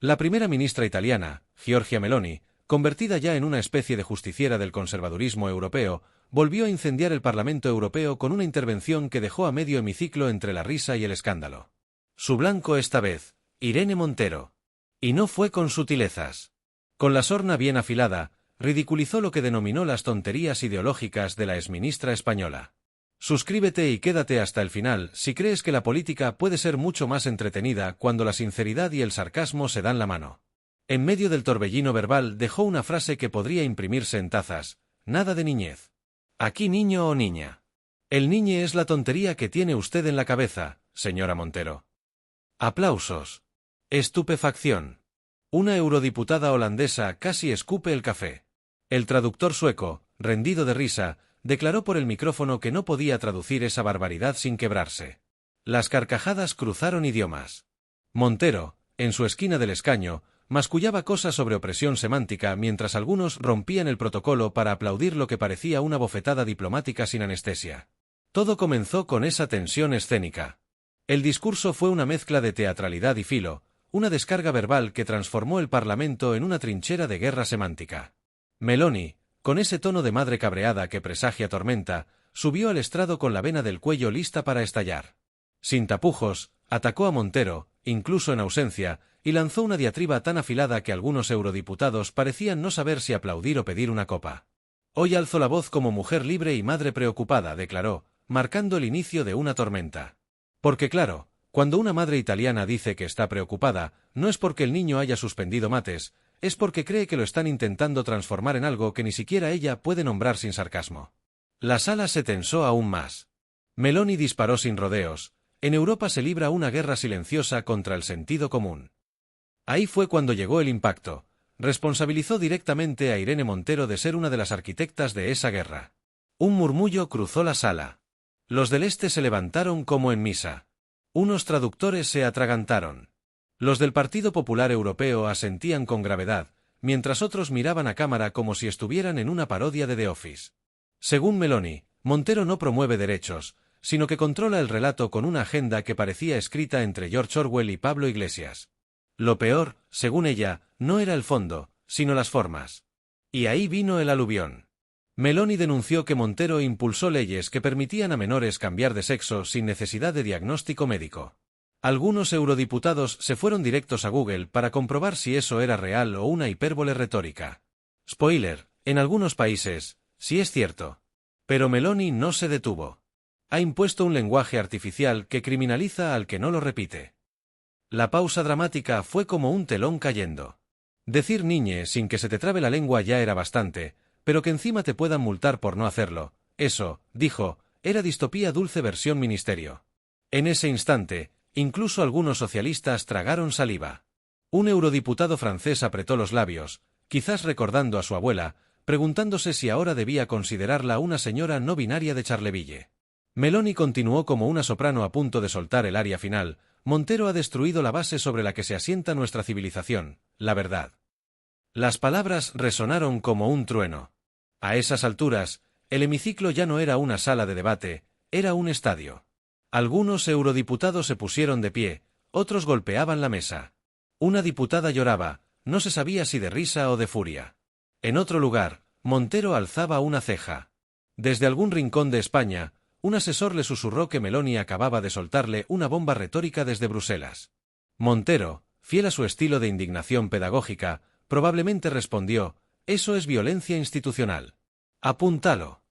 La primera ministra italiana, Giorgia Meloni, convertida ya en una especie de justiciera del conservadurismo europeo, volvió a incendiar el Parlamento Europeo con una intervención que dejó a medio hemiciclo entre la risa y el escándalo. Su blanco esta vez, Irene Montero. Y no fue con sutilezas. Con la sorna bien afilada, ridiculizó lo que denominó las tonterías ideológicas de la exministra española. Suscríbete y quédate hasta el final si crees que la política puede ser mucho más entretenida cuando la sinceridad y el sarcasmo se dan la mano. En medio del torbellino verbal dejó una frase que podría imprimirse en tazas: nada de niñez. Aquí niño o niña. El niñe es la tontería que tiene usted en la cabeza, señora Montero. Aplausos. Estupefacción. Una eurodiputada holandesa casi escupe el café. El traductor sueco, rendido de risa, declaró por el micrófono que no podía traducir esa barbaridad sin quebrarse. Las carcajadas cruzaron idiomas. Montero, en su esquina del escaño, mascullaba cosas sobre opresión semántica mientras algunos rompían el protocolo para aplaudir lo que parecía una bofetada diplomática sin anestesia. Todo comenzó con esa tensión escénica. El discurso fue una mezcla de teatralidad y filo, una descarga verbal que transformó el Parlamento en una trinchera de guerra semántica. Meloni, con ese tono de madre cabreada que presagia tormenta, subió al estrado con la vena del cuello lista para estallar. Sin tapujos, atacó a Montero, incluso en ausencia, y lanzó una diatriba tan afilada que algunos eurodiputados parecían no saber si aplaudir o pedir una copa. Hoy alzo la voz como mujer libre y madre preocupada, declaró, marcando el inicio de una tormenta. Porque claro, cuando una madre italiana dice que está preocupada, no es porque el niño haya suspendido mates, es porque cree que lo están intentando transformar en algo que ni siquiera ella puede nombrar sin sarcasmo. La sala se tensó aún más. Meloni disparó sin rodeos. En Europa se libra una guerra silenciosa contra el sentido común. Ahí fue cuando llegó el impacto. Responsabilizó directamente a Irene Montero de ser una de las arquitectas de esa guerra. Un murmullo cruzó la sala. Los del este se levantaron como en misa. Unos traductores se atragantaron. Los del Partido Popular Europeo asentían con gravedad, mientras otros miraban a cámara como si estuvieran en una parodia de The Office. Según Meloni, Montero no promueve derechos, sino que controla el relato con una agenda que parecía escrita entre George Orwell y Pablo Iglesias. Lo peor, según ella, no era el fondo, sino las formas. Y ahí vino el aluvión. Meloni denunció que Montero impulsó leyes que permitían a menores cambiar de sexo sin necesidad de diagnóstico médico. Algunos eurodiputados se fueron directos a Google para comprobar si eso era real o una hipérbole retórica. Spoiler, en algunos países, sí es cierto. Pero Meloni no se detuvo. Ha impuesto un lenguaje artificial que criminaliza al que no lo repite. La pausa dramática fue como un telón cayendo. Decir niñe sin que se te trabe la lengua ya era bastante, pero que encima te puedan multar por no hacerlo, eso, dijo, era distopía dulce versión ministerio. En ese instante, incluso algunos socialistas tragaron saliva. Un eurodiputado francés apretó los labios, quizás recordando a su abuela, preguntándose si ahora debía considerarla una señora no binaria de Charleville. Meloni continuó como una soprano a punto de soltar el aria final: Montero ha destruido la base sobre la que se asienta nuestra civilización, la verdad. Las palabras resonaron como un trueno. A esas alturas, el hemiciclo ya no era una sala de debate, era un estadio. Algunos eurodiputados se pusieron de pie, otros golpeaban la mesa. Una diputada lloraba, no se sabía si de risa o de furia. En otro lugar, Montero alzaba una ceja. Desde algún rincón de España, un asesor le susurró que Meloni acababa de soltarle una bomba retórica desde Bruselas. Montero, fiel a su estilo de indignación pedagógica, probablemente respondió: eso es violencia institucional. Apúntalo.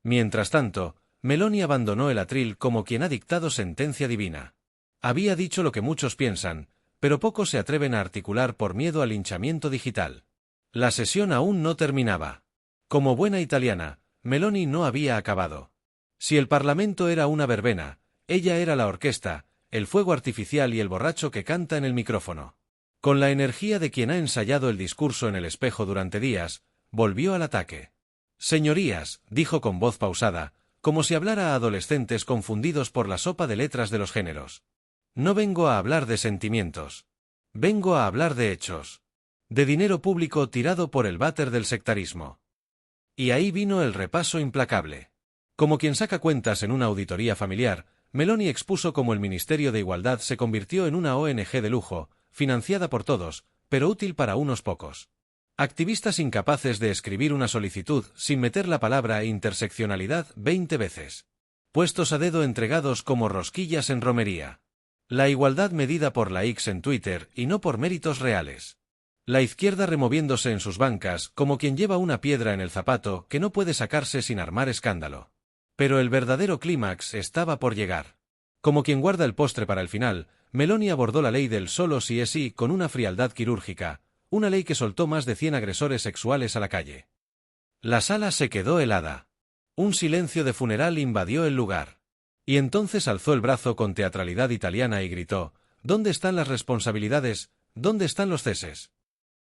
Mientras tanto, Meloni abandonó el atril como quien ha dictado sentencia divina. Había dicho lo que muchos piensan, pero pocos se atreven a articular por miedo al linchamiento digital. La sesión aún no terminaba. Como buena italiana, Meloni no había acabado. Si el Parlamento era una verbena, ella era la orquesta, el fuego artificial y el borracho que canta en el micrófono. Con la energía de quien ha ensayado el discurso en el espejo durante días, volvió al ataque. Señorías, dijo con voz pausada, como si hablara a adolescentes confundidos por la sopa de letras de los géneros. No vengo a hablar de sentimientos. Vengo a hablar de hechos. De dinero público tirado por el váter del sectarismo. Y ahí vino el repaso implacable. Como quien saca cuentas en una auditoría familiar, Meloni expuso cómo el Ministerio de Igualdad se convirtió en una ONG de lujo, financiada por todos, pero útil para unos pocos. Activistas incapaces de escribir una solicitud sin meter la palabra interseccionalidad 20 veces. Puestos a dedo entregados como rosquillas en romería. La igualdad medida por likes en Twitter y no por méritos reales. La izquierda removiéndose en sus bancas como quien lleva una piedra en el zapato que no puede sacarse sin armar escándalo. Pero el verdadero clímax estaba por llegar. Como quien guarda el postre para el final, Meloni abordó la ley del solo sí es sí con una frialdad quirúrgica, una ley que soltó más de 100 agresores sexuales a la calle. La sala se quedó helada. Un silencio de funeral invadió el lugar. Y entonces alzó el brazo con teatralidad italiana y gritó: ¿Dónde están las responsabilidades? ¿Dónde están los ceses?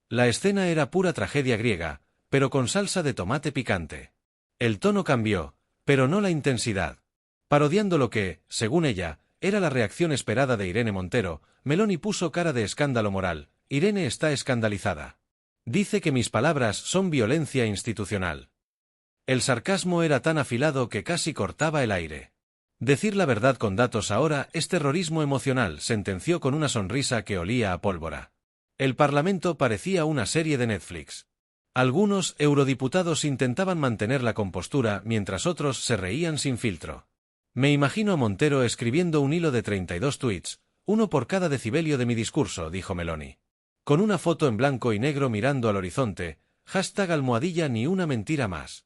La escena era pura tragedia griega, pero con salsa de tomate picante. El tono cambió, pero no la intensidad. Parodiando lo que, según ella, era la reacción esperada de Irene Montero, Meloni puso cara de escándalo moral. Irene está escandalizada. Dice que mis palabras son violencia institucional. El sarcasmo era tan afilado que casi cortaba el aire. Decir la verdad con datos ahora es terrorismo emocional, sentenció con una sonrisa que olía a pólvora. El Parlamento parecía una serie de Netflix. Algunos eurodiputados intentaban mantener la compostura mientras otros se reían sin filtro. Me imagino a Montero escribiendo un hilo de 32 tweets, uno por cada decibelio de mi discurso, dijo Meloni. Con una foto en blanco y negro mirando al horizonte, #almohadilla ni una mentira más.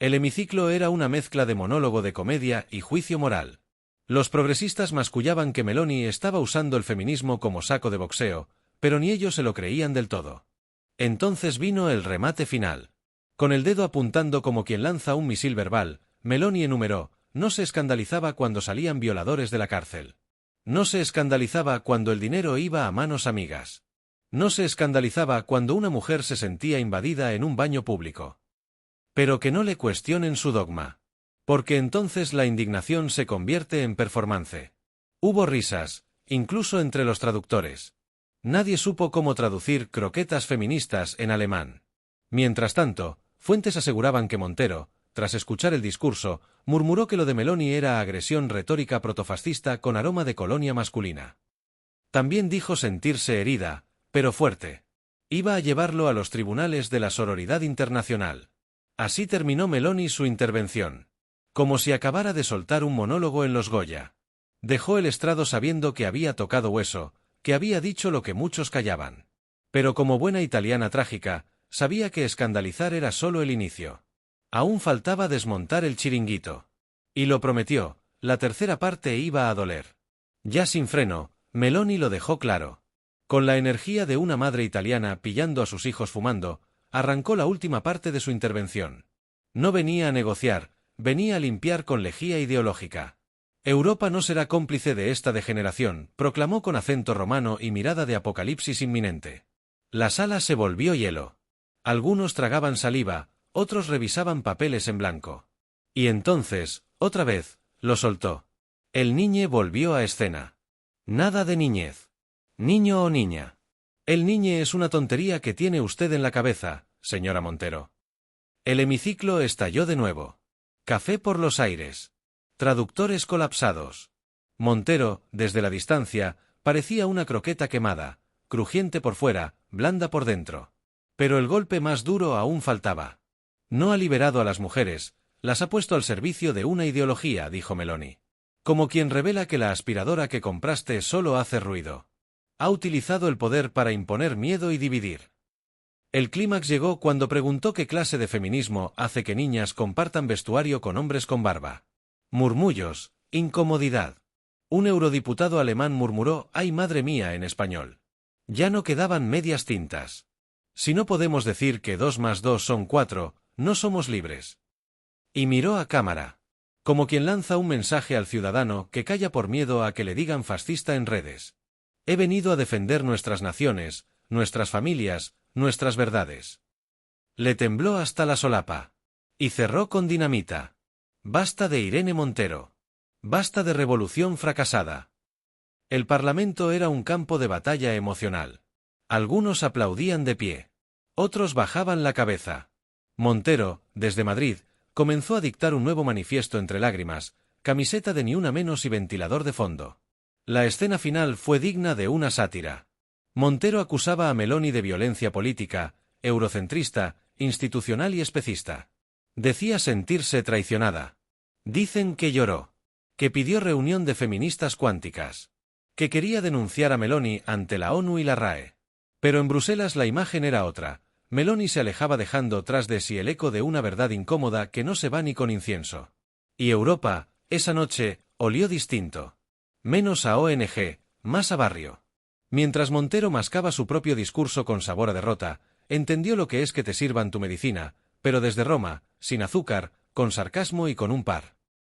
El hemiciclo era una mezcla de monólogo de comedia y juicio moral. Los progresistas mascullaban que Meloni estaba usando el feminismo como saco de boxeo, pero ni ellos se lo creían del todo. Entonces vino el remate final. Con el dedo apuntando como quien lanza un misil verbal, Meloni enumeró: no se escandalizaba cuando salían violadores de la cárcel. No se escandalizaba cuando el dinero iba a manos amigas. No se escandalizaba cuando una mujer se sentía invadida en un baño público. Pero que no le cuestionen su dogma. Porque entonces la indignación se convierte en performance. Hubo risas, incluso entre los traductores. Nadie supo cómo traducir croquetas feministas en alemán. Mientras tanto, fuentes aseguraban que Montero, tras escuchar el discurso, murmuró que lo de Meloni era agresión retórica protofascista con aroma de colonia masculina. También dijo sentirse herida, pero fuerte. Iba a llevarlo a los tribunales de la sororidad internacional. Así terminó Meloni su intervención. Como si acabara de soltar un monólogo en los Goya. Dejó el estrado sabiendo que había tocado hueso, que había dicho lo que muchos callaban. Pero como buena italiana trágica, sabía que escandalizar era solo el inicio. Aún faltaba desmontar el chiringuito. Y lo prometió, la tercera parte iba a doler. Ya sin freno, Meloni lo dejó claro. Con la energía de una madre italiana pillando a sus hijos fumando, arrancó la última parte de su intervención. No venía a negociar, venía a limpiar con lejía ideológica. Europa no será cómplice de esta degeneración, proclamó con acento romano y mirada de apocalipsis inminente. La sala se volvió hielo. Algunos tragaban saliva, otros revisaban papeles en blanco. Y entonces, otra vez, lo soltó. El niñe volvió a escena. Nada de niñez. Niño o niña. El niñe es una tontería que tiene usted en la cabeza, señora Montero. El hemiciclo estalló de nuevo. Café por los aires. Traductores colapsados. Montero, desde la distancia, parecía una croqueta quemada, crujiente por fuera, blanda por dentro. Pero el golpe más duro aún faltaba. No ha liberado a las mujeres, las ha puesto al servicio de una ideología, dijo Meloni. Como quien revela que la aspiradora que compraste solo hace ruido. Ha utilizado el poder para imponer miedo y dividir. El clímax llegó cuando preguntó qué clase de feminismo hace que niñas compartan vestuario con hombres con barba. Murmullos, incomodidad. Un eurodiputado alemán murmuró: ¡ay madre mía!, en español. Ya no quedaban medias tintas. Si no podemos decir que 2 más 2 son 4, no somos libres. Y miró a cámara. Como quien lanza un mensaje al ciudadano que calla por miedo a que le digan fascista en redes. He venido a defender nuestras naciones, nuestras familias, nuestras verdades. Le tembló hasta la solapa. Y cerró con dinamita. Basta de Irene Montero. Basta de revolución fracasada. El Parlamento era un campo de batalla emocional. Algunos aplaudían de pie. Otros bajaban la cabeza. Montero, desde Madrid, comenzó a dictar un nuevo manifiesto entre lágrimas, camiseta de ni una menos y ventilador de fondo. La escena final fue digna de una sátira. Montero acusaba a Meloni de violencia política, eurocentrista, institucional y especista. Decía sentirse traicionada. Dicen que lloró. Que pidió reunión de feministas cuánticas. Que quería denunciar a Meloni ante la ONU y la RAE. Pero en Bruselas la imagen era otra. Meloni se alejaba dejando tras de sí el eco de una verdad incómoda que no se va ni con incienso. Y Europa, esa noche, olió distinto. Menos a ONG, más a barrio. Mientras Montero mascaba su propio discurso con sabor a derrota, entendió lo que es que te sirvan tu medicina, pero desde Roma, sin azúcar, con sarcasmo y con un par.